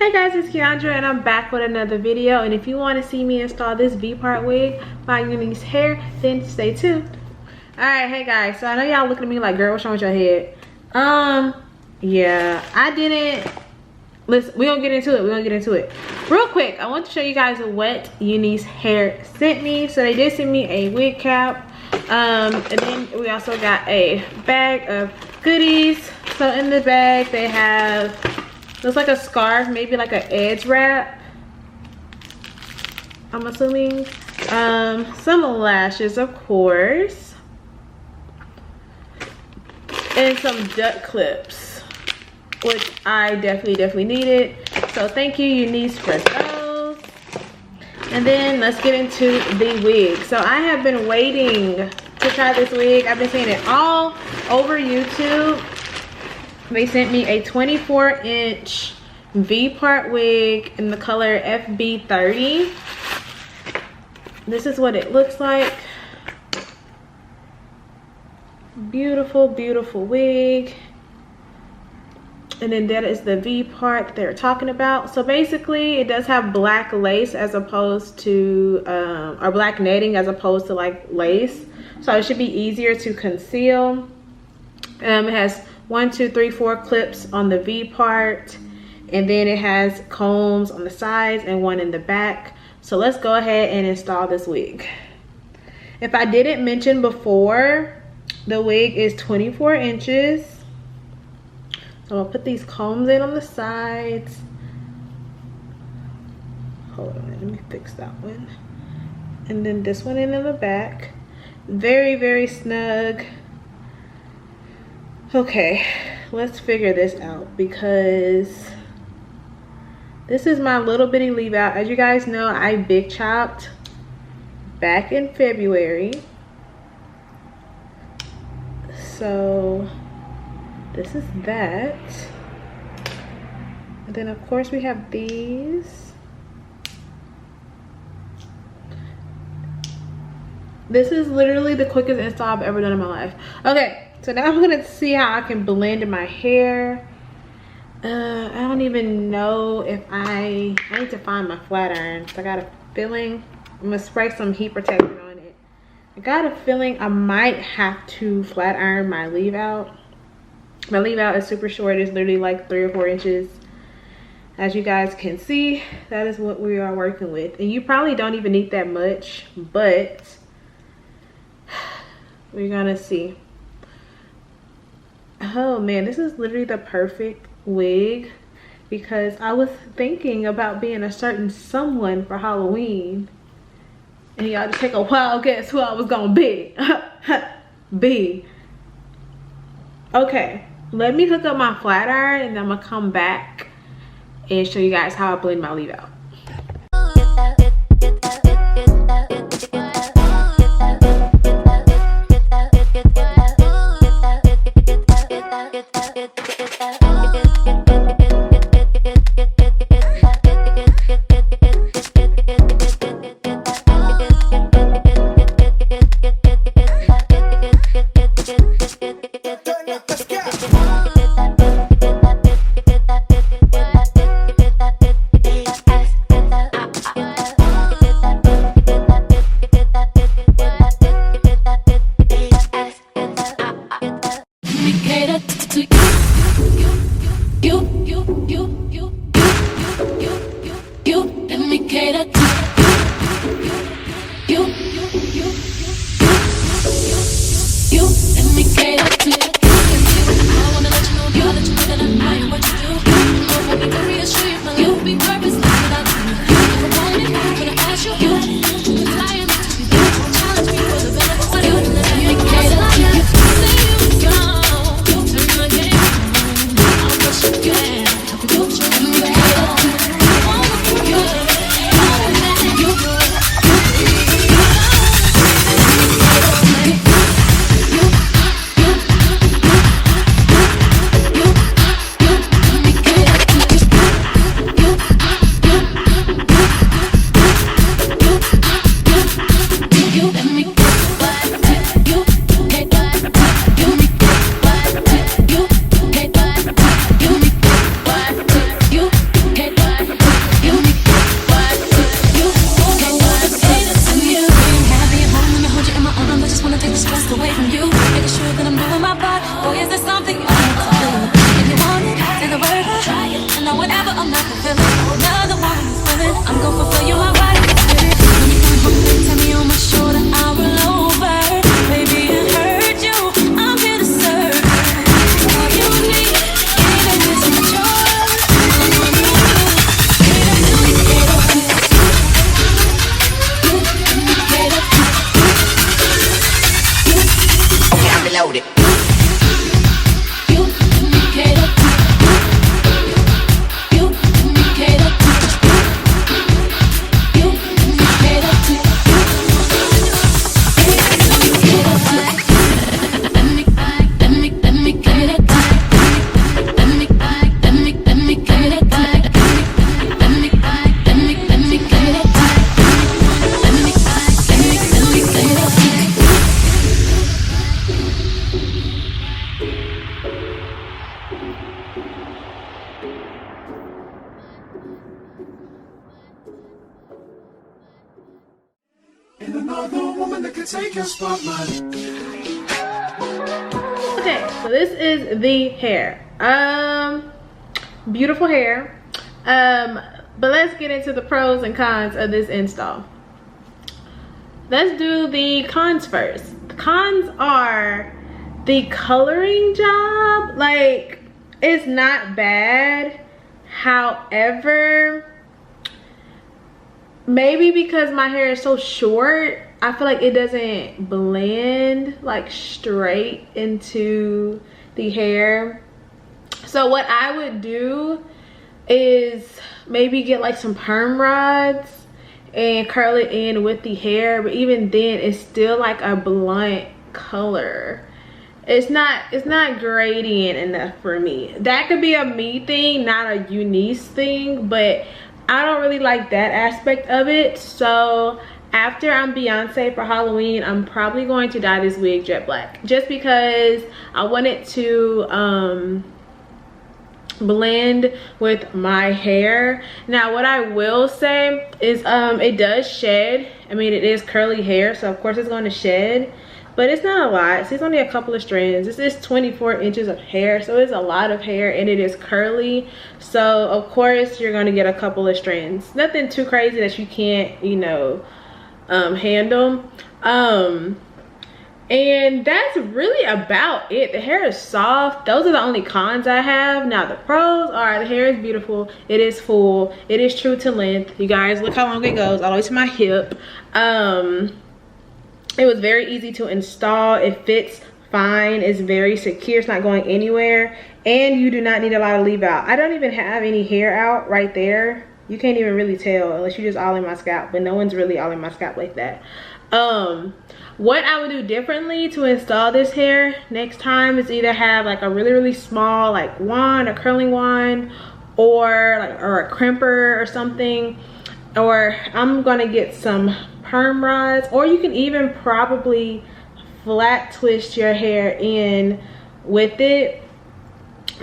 Hey guys, it's Keandra and I'm back with another video. And if you want to see me install this V-part wig by Unice hair, then stay tuned. Alright, hey guys, so I know y'all looking at me like, girl, what's wrong with your head? Yeah, I didn't. Listen, we're gonna get into it. Real quick, I want to show you guys what Unice hair sent me. So they did send me a wig cap. And then we also got a bag of goodies. So in the bag they have, looks like a scarf, maybe like an edge wrap, I'm assuming. Some lashes, of course, and some duck clips, which I definitely needed. So thank you, Unice, for those. And then let's get into the wig. So I have been waiting to try this wig. I've been seeing it all over YouTube. They sent me a 24-inch V-part wig in the color FB30. This is what it looks like. Beautiful, beautiful wig. And then that is the V part that they're talking about. So basically it does have black lace as opposed to or black netting as opposed to like lace, so it should be easier to conceal. It has 1, 2, 3, 4 clips on the V part, and then it has combs on the sides and one in the back. So let's go ahead and install this wig. If I didn't mention before, the wig is 24 inches. So I'm gonna put these combs in on the sides. Hold on, let me fix that one. And then this one in the back. Very snug. Okay, let's figure this out because this is my little bitty leave out. As you guys know, I big chopped back in February. So this is that. And then of course we have these. This is literally the quickest install I've ever done in my life. Okay, so now I'm gonna see how I can blend in my hair. I don't even know if I need to find my flat iron. So I got a feeling I'm gonna spray some heat protectant on it. I got a feeling I might have to flat iron my leave out. My leave out is super short. It's literally like 3 or 4 inches. As you guys can see, that is what we are working with. And you probably don't even need that much, but we're gonna see. Oh man, this is literally the perfect wig because I was thinking about being a certain someone for Halloween. And y'all just take a wild guess who I was gonna be. Okay, let me hook up my flat iron and then I'm gonna come back and show you guys how I blend my leave out. I'm not fulfilling. Another one is willing. I'm gonna fulfill you my body and spirit. Let me come home and tell me on my shoulder I will over. Baby, I heard you. I'm here to serve. All you need, even if it's not yours. All I want you to do, get up to me, get up. Get up. Okay, I'm reloaded. Okay, so this is the hair. Beautiful hair. But let's get into the pros and cons of this install. Let's do the cons first. The cons are the coloring job. Like, it's not bad. However, maybe because my hair is so short, I feel like it doesn't blend like straight into the hair. So what I would do is maybe get like some perm rods and curl it in with the hair, but even then it's still like a blunt color. It's not gradient enough for me. That could be a me thing, not a Unice thing, but I don't really like that aspect of it. So after I'm Beyonce for Halloween, I'm probably going to dye this wig jet black, just because I want it to blend with my hair. Now what I will say is it does shed. I mean, it is curly hair, so of course it's going to shed, but it's not a lot. So it's only a couple of strands. This is 24 inches of hair, so it's a lot of hair, and it is curly, so of course you're going to get a couple of strands. Nothing too crazy that you can't, you know, handle. And that's really about it. The hair is soft. Those are the only cons I have. Now the pros are the hair is beautiful, it is full, it is true to length. You guys, look how long it goes, all the way to my hip. It was very easy to install. It fits fine. It's very secure. It's not going anywhere, and you do not need a lot of leave out. I don't even have any hair out right there. You can't even really tell unless you just all in my scalp, but no one's really all in my scalp like that. What I would do differently to install this hair next time is either have like a really small like wand, a curling wand, or a crimper or something, or I'm gonna get some perm rods, or you can even probably flat twist your hair in with it.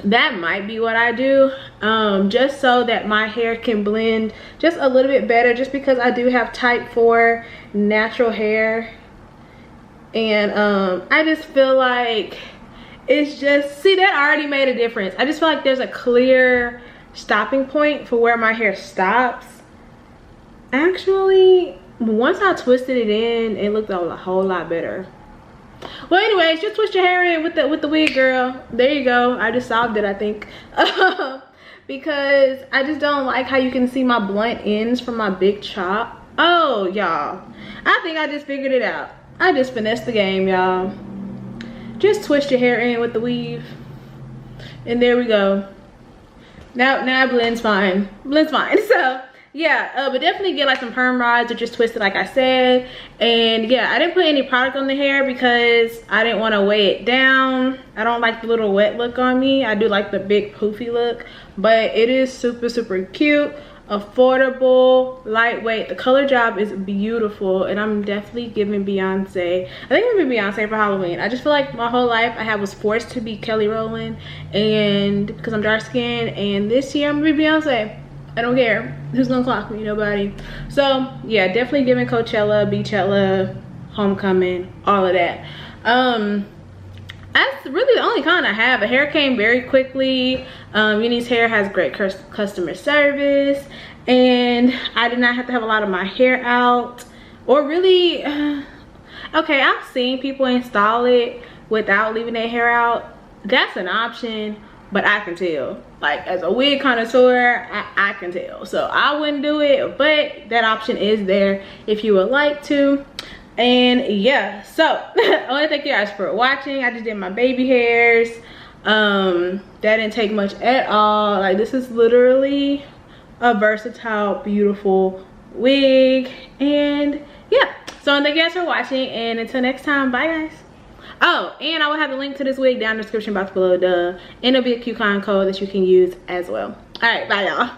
That might be what I do, just so that my hair can blend just a little bit better, just because I do have type 4 natural hair, and I just feel like it's just, see, that already made a difference. I just feel like there's a clear stopping point for where my hair stops. Actually, once I twisted it in, it looked a whole lot better. Well, anyways, just twist your hair in with the wig, girl. There you go. I just solved it, I think. Because I just don't like how you can see my blunt ends from my big chop. Oh, y'all, I think I just figured it out. I just finessed the game, y'all. Just twist your hair in with the weave, and there we go. Now it blends fine. Blends fine. So yeah, but definitely get like some perm rods or just twist it like I said. And yeah, I didn't put any product on the hair because I didn't want to weigh it down. I don't like the little wet look on me. I do like the big poofy look, but it is super cute, affordable, lightweight. The color job is beautiful, and I'm definitely giving Beyonce. I think I'm gonna be Beyonce for Halloween. I just feel like my whole life I was forced to be Kelly Rowland, and because I'm dark skinned, and this year I'm gonna be Beyonce. I don't care who's gonna clock me, nobody. So yeah, definitely giving Coachella, Beachella, Homecoming, all of that. That's really the only kind I have. The hair came very quickly. Unice Hair has great customer service, and I did not have to have a lot of my hair out, or really okay, I've seen people install it without leaving their hair out. That's an option, but I can tell, like, as a wig connoisseur, I can tell. So I wouldn't do it, but that option is there if you would like to. And yeah, so I want to thank you guys for watching. I just did my baby hairs. That didn't take much at all. Like, this is literally a versatile, beautiful wig. And yeah, so thank you guys for watching, and until next time, bye guys. Oh, and I will have the link to this wig down in the description box below, and it'll be a coupon code that you can use as well. All right, bye y'all.